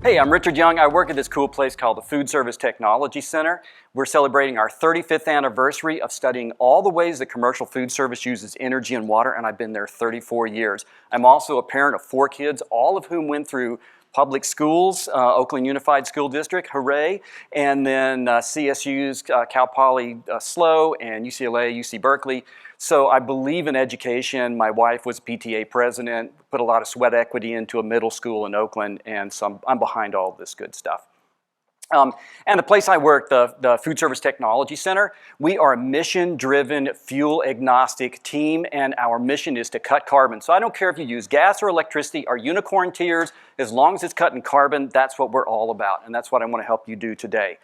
Hey, I'm Richard Young. I work at this cool place called the Food Service Technology Center. We're celebrating our 35th anniversary of studying all the ways that commercial food service uses energy and water, and I've been there 34 years. I'm also a parent of 4 kids, all of whom went through public schools, Oakland Unified School District, hooray, and then CSU's, Cal Poly SLO, and UCLA, UC Berkeley. So I believe in education. My wife was PTA president, put a lot of sweat equity into a middle school in Oakland, and so I'm behind all of this good stuff. And the place I work, the Food Service Technology Center, we are a mission-driven, fuel-agnostic team, and our mission is to cut carbon. So I don't care if you use gas or electricity, our unicorn tiers, as long as it's cutting carbon, that's what we're all about, and that's what I want to help you do today.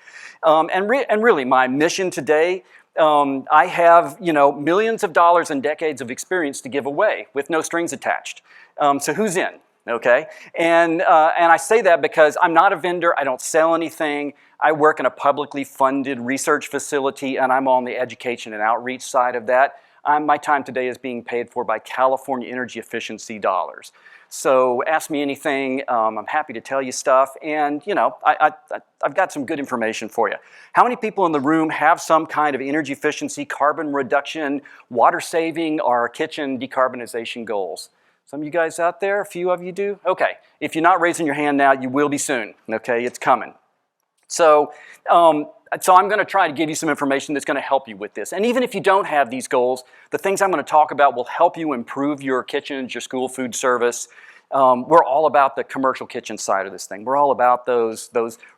And really, my mission today, I have, millions of dollars and decades of experience to give away with no strings attached. So who's in? Okay, and I say that because I'm not a vendor, I don't sell anything, I work in a publicly funded research facility, and I'm on the education and outreach side of that. My time today is being paid for by California energy efficiency dollars. So ask me anything, I'm happy to tell you stuff, and I've got some good information for you. How many people in the room have some kind of energy efficiency, carbon reduction, water saving, or kitchen decarbonization goals? Some of you guys out there, a few of you do? Okay, if you're not raising your hand now, you will be soon, okay? It's coming. So I'm going to try to give you some information that's going to help you with this. And even if you don't have these goals, the things I'm going to talk about will help you improve your kitchens, your school food service. We're all about the commercial kitchen side of this thing. We're all about those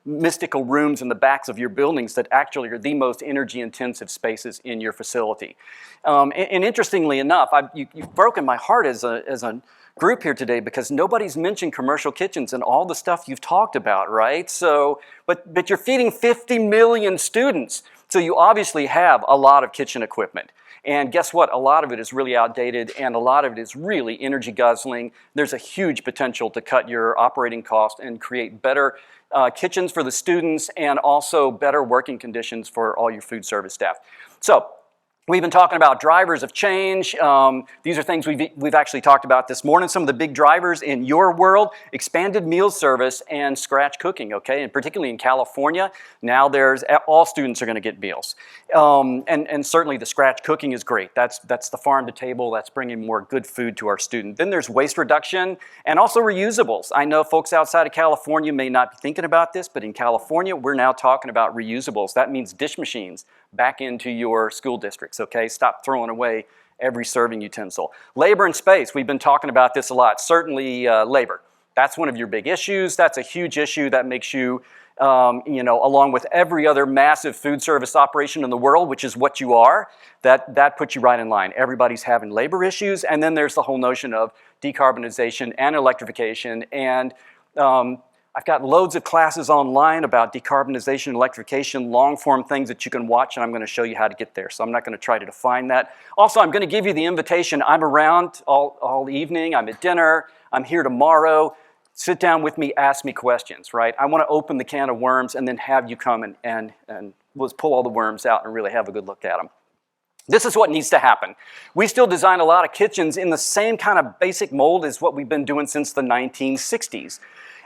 mystical rooms in the backs of your buildings that actually are the most energy-intensive spaces in your facility. And interestingly enough, you've broken my heart as a group here today because nobody's mentioned commercial kitchens and all the stuff you've talked about, right? So, but you're feeding 50 million students, so you obviously have a lot of kitchen equipment. And guess what? A lot of it is really outdated, and a lot of it is really energy guzzling. There's a huge potential to cut your operating cost and create better kitchens for the students and also better working conditions for all your food service staff. So we've been talking about drivers of change. These are things we've actually talked about this morning. Some of the big drivers in your world: expanded meal service and scratch cooking, okay? And particularly in California, now all students are going to get meals. And certainly the scratch cooking is great. That's the farm to table. That's bringing more good food to our students. Then there's waste reduction and also reusables. I know folks outside of California may not be thinking about this, but in California, we're now talking about reusables. That means dish machines back into your school districts, okay? Stop throwing away every serving utensil. Labor and space, we've been talking about this a lot. Certainly labor. That's one of your big issues. That's a huge issue that makes you, along with every other massive food service operation in the world, which is what you are, that puts you right in line. Everybody's having labor issues, and then there's the whole notion of decarbonization and electrification, and I've got loads of classes online about decarbonization, electrification, long-form things that you can watch, and I'm going to show you how to get there. So I'm not going to try to define that. Also, I'm going to give you the invitation. I'm around all evening. I'm at dinner. I'm here tomorrow. Sit down with me, ask me questions, right? I want to open the can of worms and then have you come and let's pull all the worms out and really have a good look at them. This is what needs to happen. We still design a lot of kitchens in the same kind of basic mold as what we've been doing since the 1960s.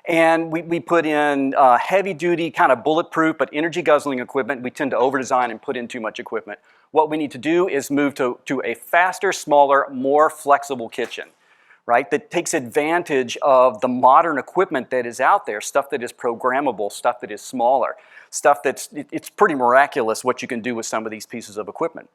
And we put in heavy-duty, kind of bulletproof, but energy-guzzling equipment. We tend to over-design and put in too much equipment. What we need to do is move to a faster, smaller, more flexible kitchen, right? That takes advantage of the modern equipment that is out there, stuff that is programmable, stuff that is smaller, stuff it's pretty miraculous what you can do with some of these pieces of equipment.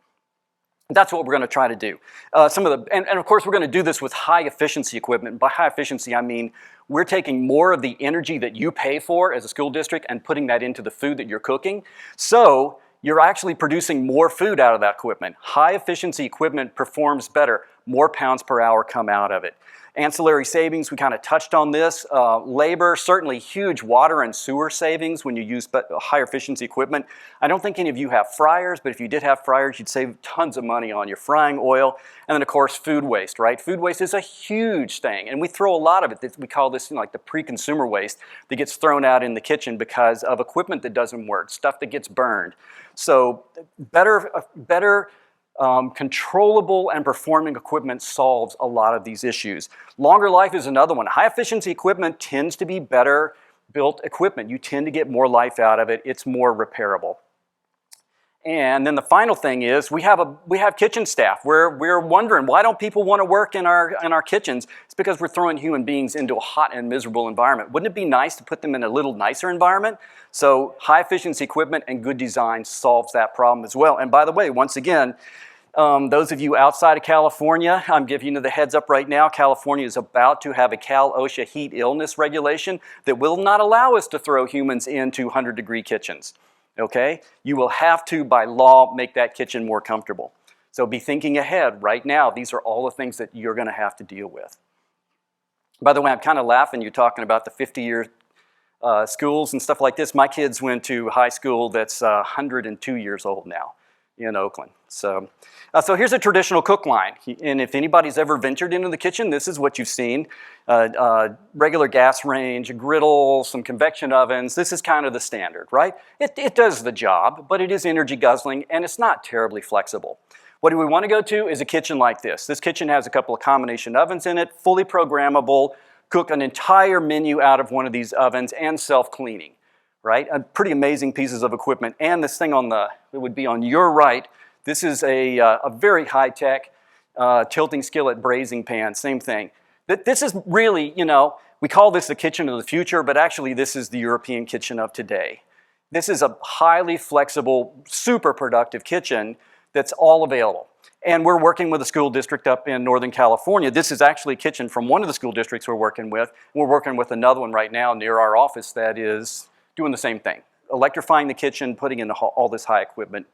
That's what we're going to try to do. And of course, we're going to do this with high-efficiency equipment. By high efficiency, I mean we're taking more of the energy that you pay for as a school district and putting that into the food that you're cooking. So you're actually producing more food out of that equipment. High-efficiency equipment performs better. More pounds per hour come out of it. Ancillary savings, we kind of touched on this. Labor, certainly huge water and sewer savings when you use higher efficiency equipment. I don't think any of you have fryers, but if you did have fryers, you'd save tons of money on your frying oil. And then, of course, food waste, right? Food waste is a huge thing, and we throw a lot of it. We call this like the pre-consumer waste that gets thrown out in the kitchen because of equipment that doesn't work, stuff that gets burned. So better controllable and performing equipment solves a lot of these issues. Longer life is another one. High efficiency equipment tends to be better built equipment. You tend to get more life out of it. It's more repairable. And then the final thing is we have kitchen staff. We're wondering, why don't people want to work in our kitchens? It's because we're throwing human beings into a hot and miserable environment. Wouldn't it be nice to put them in a little nicer environment? So high efficiency equipment and good design solves that problem as well. And by the way, once again, those of you outside of California, I'm giving you the heads up right now, California is about to have a Cal-OSHA heat illness regulation that will not allow us to throw humans into 100-degree kitchens. Okay? You will have to, by law, make that kitchen more comfortable. So be thinking ahead right now. These are all the things that you're going to have to deal with. By the way, I'm kind of laughing. You're talking about the 50-year schools and stuff like this. My kids went to high school that's 102 years old now in Oakland. So here's a traditional cook line. And if anybody's ever ventured into the kitchen, this is what you've seen. Regular gas range, a griddle, some convection ovens. This is kind of the standard, right? It does the job, but it is energy guzzling, and it's not terribly flexible. What do we want to go to is a kitchen like this. This kitchen has a couple of combination ovens in it, fully programmable, cook an entire menu out of one of these ovens, and self-cleaning, right? Pretty amazing pieces of equipment. And this thing it would be on your right. This is a very high-tech tilting skillet braising pan, same thing. This is really, we call this the kitchen of the future, but actually this is the European kitchen of today. This is a highly flexible, super productive kitchen that's all available. And we're working with a school district up in Northern California. This is actually a kitchen from one of the school districts we're working with. We're working with another one right now near our office that is doing the same thing. Electrifying the kitchen, putting in all this high equipment,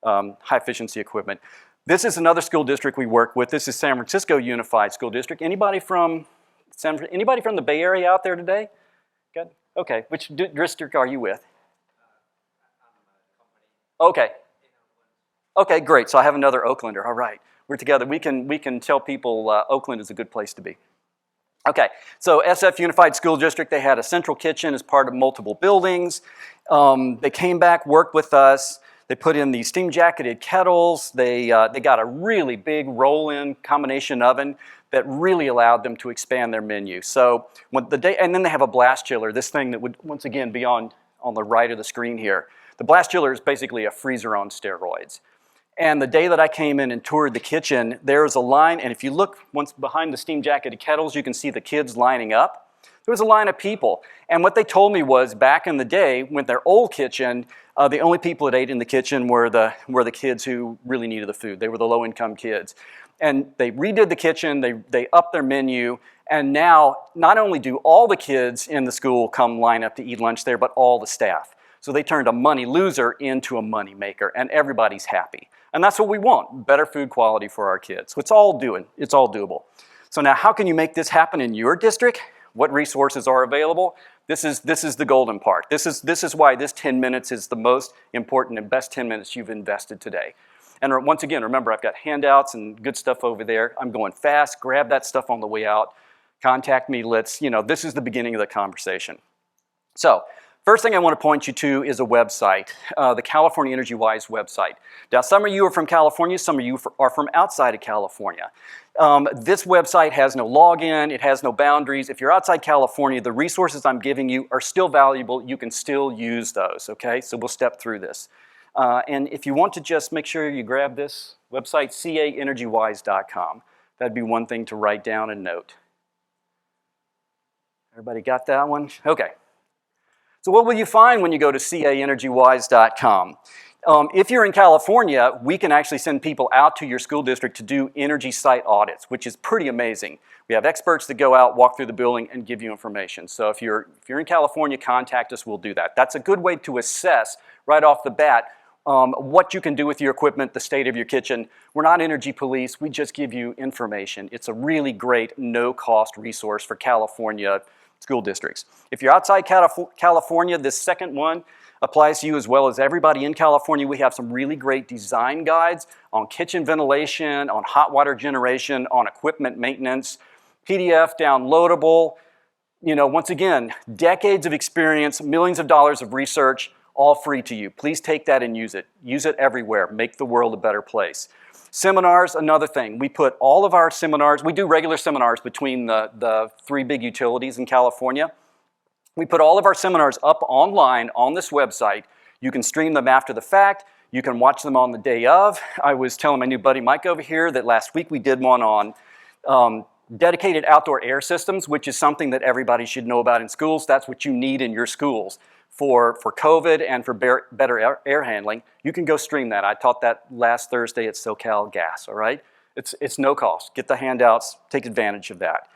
high efficiency equipment. This is another school district we work with. This is San Francisco Unified School District. Anybody from the Bay Area out there today? Good. Okay. Which district are you with? Okay. Okay, great. So I have another Oaklander. All right. We're together. We can tell people Oakland is a good place to be. Okay. So SF Unified School District, they had a central kitchen as part of multiple buildings. They came back, worked with us. They put in these steam-jacketed kettles. They got a really big roll-in combination oven that really allowed them to expand their menu. So and then they have a blast chiller, this thing that would, once again, be on the right of the screen here. The blast chiller is basically a freezer on steroids. And the day that I came in and toured the kitchen, there was a line, and if you look once behind the steam-jacketed kettles, you can see the kids lining up. There was a line of people. And what they told me was, back in the day, with their old kitchen, the only people that ate in the kitchen were the kids who really needed the food. They were the low-income kids. And they redid the kitchen, they upped their menu, and now not only do all the kids in the school come line up to eat lunch there, but all the staff. So they turned a money loser into a money maker, and everybody's happy. And that's what we want, better food quality for our kids. So it's all doable. So now how can you make this happen in your district? What resources are available? This is the golden part. This is why this 10 minutes is the most important and best 10 minutes you've invested today. And once again, remember, I've got handouts and good stuff over there. I'm going fast. Grab that stuff on the way out. Contact me. This is the beginning of the conversation. So first thing I want to point you to is a website, the California Energy Wise website. Now, some of you are from California, some of you are from outside of California. This website has no login, it has no boundaries. If you're outside California, the resources I'm giving you are still valuable. You can still use those, okay? So we'll step through this. And if you want to just make sure you grab this website, caenergywise.com. That'd be one thing to write down and note. Everybody got that one? Okay. So what will you find when you go to caenergywise.com? If you're in California, we can actually send people out to your school district to do energy site audits, which is pretty amazing. We have experts that go out, walk through the building, and give you information. So if you're in California, contact us, we'll do that. That's a good way to assess right off the bat what you can do with your equipment, the state of your kitchen. We're not energy police, we just give you information. It's a really great no-cost resource for California school districts. If you're outside California, this second one applies to you as well as everybody in California. We have some really great design guides on kitchen ventilation, on hot water generation, on equipment maintenance, PDF downloadable. Once again, decades of experience, millions of dollars of research, all free to you. Please take that and use it. Use it everywhere. Make the world a better place. Seminars, another thing. We put all of our seminars, we do regular seminars between the three big utilities in California. We put all of our seminars up online on this website. You can stream them after the fact. You can watch them on the day of. I was telling my new buddy Mike over here that last week we did one on dedicated outdoor air systems, which is something that everybody should know about in schools. That's what you need in your schools for COVID and for better air handling. You can go stream that. I taught that last Thursday at SoCal Gas, all right? It's no cost. Get the handouts, take advantage of that.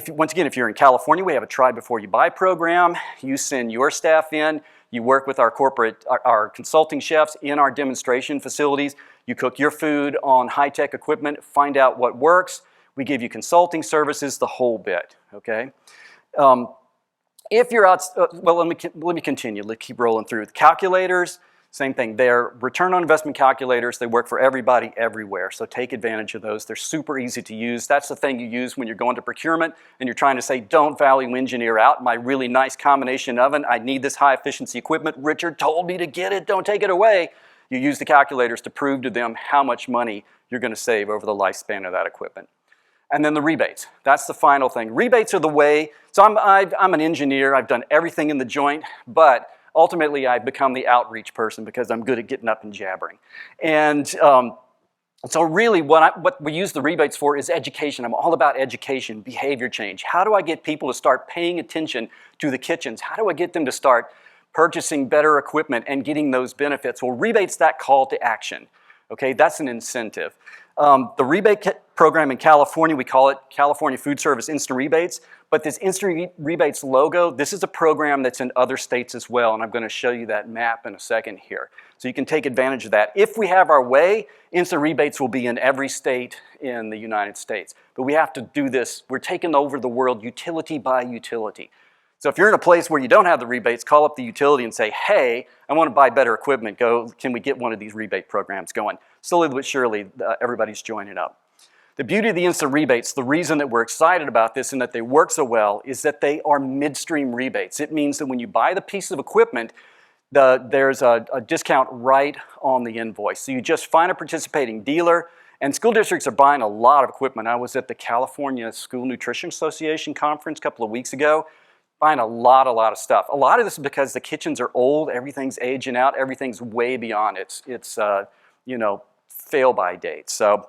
Once again, if you're in California, we have a Try Before You Buy program. You send your staff in. You work with our consulting chefs in our demonstration facilities. You cook your food on high-tech equipment, find out what works. We give you consulting services, the whole bit, okay? If you're out, well, let me continue. Let's keep rolling through. The calculators, same thing. They're return on investment calculators. They work for everybody everywhere, so take advantage of those. They're super easy to use. That's the thing you use when you're going to procurement and you're trying to say, don't value engineer out my really nice combination oven. I need this high efficiency equipment. Richard told me to get it. Don't take it away. You use the calculators to prove to them how much money you're going to save over the lifespan of that equipment. And then the rebates. That's the final thing. Rebates are the way, so I'm an engineer. I've done everything in the joint, but ultimately I've become the outreach person because I'm good at getting up and jabbering. And so really what we use the rebates for is education. I'm all about education, behavior change. How do I get people to start paying attention to the kitchens? How do I get them to start purchasing better equipment and getting those benefits? Well, rebates, that call to action. Okay, that's an incentive. The rebate program in California, we call it California Food Service Instant Rebates, but this Instant Rebates logo, this is a program that's in other states as well, and I'm going to show you that map in a second here. So you can take advantage of that. If we have our way, Instant Rebates will be in every state in the United States. But we have to do this. We're taking over the world utility by utility. So if you're in a place where you don't have the rebates, call up the utility and say, hey, I want to buy better equipment. Can we get one of these rebate programs going? Slowly but surely, everybody's joining up. The beauty of the instant rebates, the reason that we're excited about this and that they work so well is that they are midstream rebates. It means that when you buy the piece of equipment, there's a discount right on the invoice. So you just find a participating dealer, and school districts are buying a lot of equipment. I was at the California School Nutrition Association conference a couple of weeks ago, buying a lot of stuff. A lot of this is because the kitchens are old, everything's aging out, everything's way beyond its fail-by date. So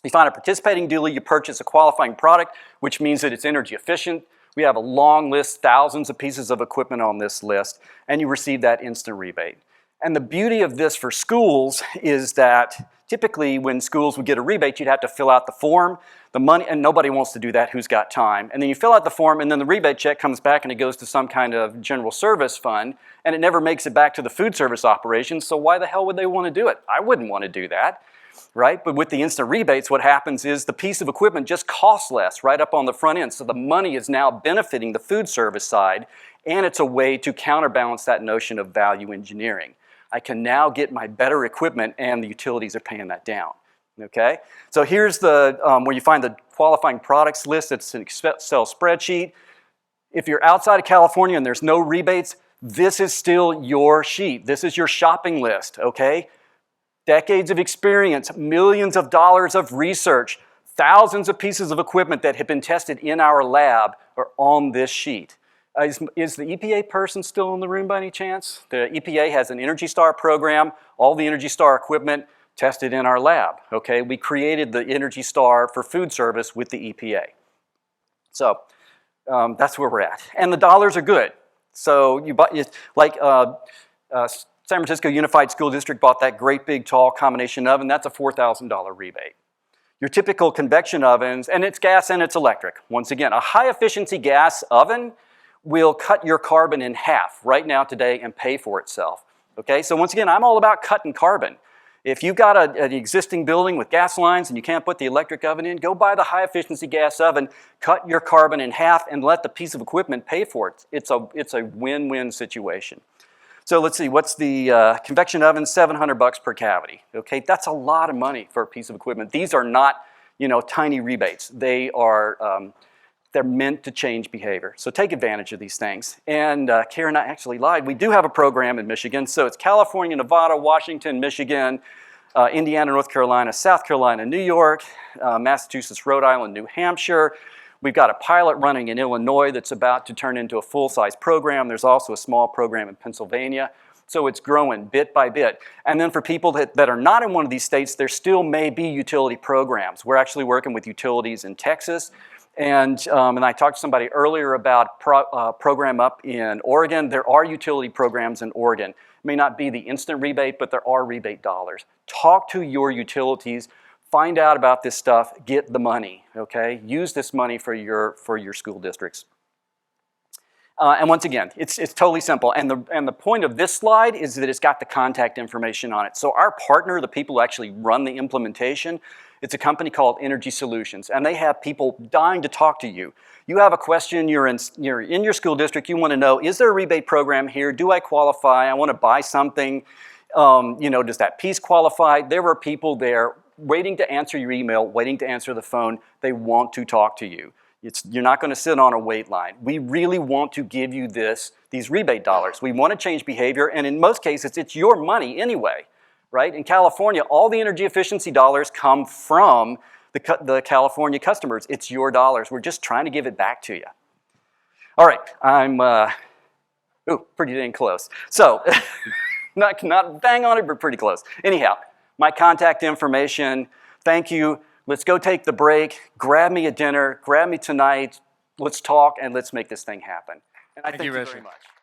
you find a participating dealer, you purchase a qualifying product, which means that it's energy efficient. We have a long list, thousands of pieces of equipment on this list, and you receive that instant rebate. And the beauty of this for schools is that typically when schools would get a rebate, you'd have to fill out the form, the money, and nobody wants to do that who's got time. And then you fill out the form, and then the rebate check comes back and it goes to some kind of general service fund, and it never makes it back to the food service operations, so why the hell would they want to do it? I wouldn't want to do that. Right? But with the instant rebates, what happens is the piece of equipment just costs less right up on the front end. So the money is now benefiting the food service side, and it's a way to counterbalance that notion of value engineering. I can now get my better equipment, and the utilities are paying that down. Okay? So here's the where you find the qualifying products list. It's an Excel spreadsheet. If you're outside of California and there's no rebates, this is still your sheet. This is your shopping list. Okay? Decades of experience, millions of dollars of research, thousands of pieces of equipment that have been tested in our lab are on this sheet. Is the EPA person still in the room by any chance? The EPA has an Energy Star program, all the Energy Star equipment tested in our lab. Okay, we created the Energy Star for food service with the EPA. So that's where we're at. And the dollars are good. So you buy, like San Francisco Unified School District bought that great big tall combination oven. That's a $4,000 rebate. Your typical convection ovens, and it's gas and it's electric. Once again, a high efficiency gas oven will cut your carbon in half right now today and pay for itself. Okay, so once again, I'm all about cutting carbon. If you've got an existing building with gas lines and you can't put the electric oven in, go buy the high efficiency gas oven, cut your carbon in half, and let the piece of equipment pay for it. It's a win-win situation. So let's see, what's the convection oven? $700 per cavity. Okay, that's a lot of money for a piece of equipment. These are not, tiny rebates. They are, they're meant to change behavior. So take advantage of these things. And Karen, I actually lied. We do have a program in Michigan. So it's California, Nevada, Washington, Michigan, Indiana, North Carolina, South Carolina, New York, Massachusetts, Rhode Island, New Hampshire. We've got a pilot running in Illinois that's about to turn into a full-size program. There's also a small program in Pennsylvania. So it's growing bit by bit. And then for people that are not in one of these states, there still may be utility programs. We're actually working with utilities in Texas. And I talked to somebody earlier about a program up in Oregon. There are utility programs in Oregon. It may not be the instant rebate, but there are rebate dollars. Talk to your utilities. Find out about this stuff. Get the money, okay? Use this money for your school districts. And once again, it's totally simple. And the point of this slide is that it's got the contact information on it. So our partner, the people who actually run the implementation, it's a company called Energy Solutions, and they have people dying to talk to you. You have a question, you're in your school district, you want to know, is there a rebate program here? Do I qualify? I want to buy something. Does that piece qualify? There are people there waiting to answer your email, waiting to answer the phone. They want to talk to you. You're not going to sit on a wait line. We really want to give you these rebate dollars. We want to change behavior, and in most cases, it's your money anyway, right? In California, all the energy efficiency dollars come from the California customers. It's your dollars. We're just trying to give it back to you. All right, I'm pretty dang close. So, not bang on it, but pretty close. Anyhow, my contact information. Thank you. Let's go take the break, grab me a dinner, grab me tonight, let's talk, and let's make this thing happen. And I thank you very much.